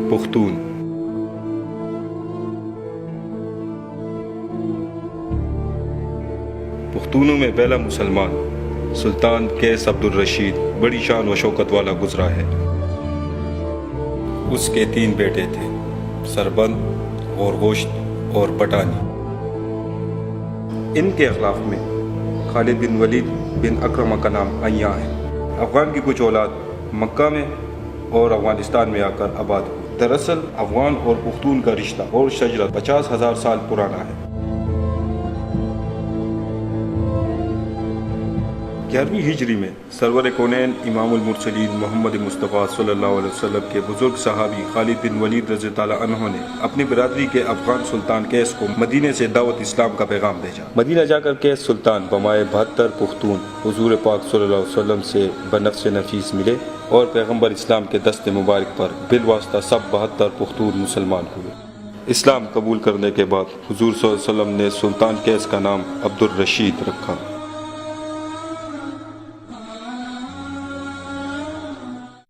پختون۔ پختونوں میں پہلا مسلمان سلطان قیس عبدالرشید بڑی شان و شوکت والا گزرا ہے۔ اس کے 3 بیٹے تھے، سربند، غورگوشت اور پٹانی۔ ان کے اخلاف میں خالد بن ولید بن اکرمہ کا نام عیاں ہے۔ افغان کی کچھ اولاد مکہ میں اور افغانستان میں آ کر آباد ہوئی۔ دراصل افغان اور پختون کا رشتہ اور شجرت 50,000 سال پرانا ہے۔ 11ویں ہجری میں سرور کونین امام المرسلین محمد مصطفیٰ صلی اللہ علیہ وسلم کے بزرگ صحابی خالد بن ولید رضی اللہ عنہ نے اپنی برادری کے افغان سلطان قیس کو مدینے سے دعوت اسلام کا پیغام بھیجا۔ مدینہ جا کر قیس سلطان بمائے 72 پختون حضور پاک صلی اللہ علیہ وسلم سے بنفس نفیس ملے اور پیغمبر اسلام کے دست مبارک پر بالواسطہ سب 72 پختون مسلمان ہوئے۔ اسلام قبول کرنے کے بعد حضور صلی اللہ علیہ وسلم نے سلطان قیس کا نام عبدالرشید رکھا۔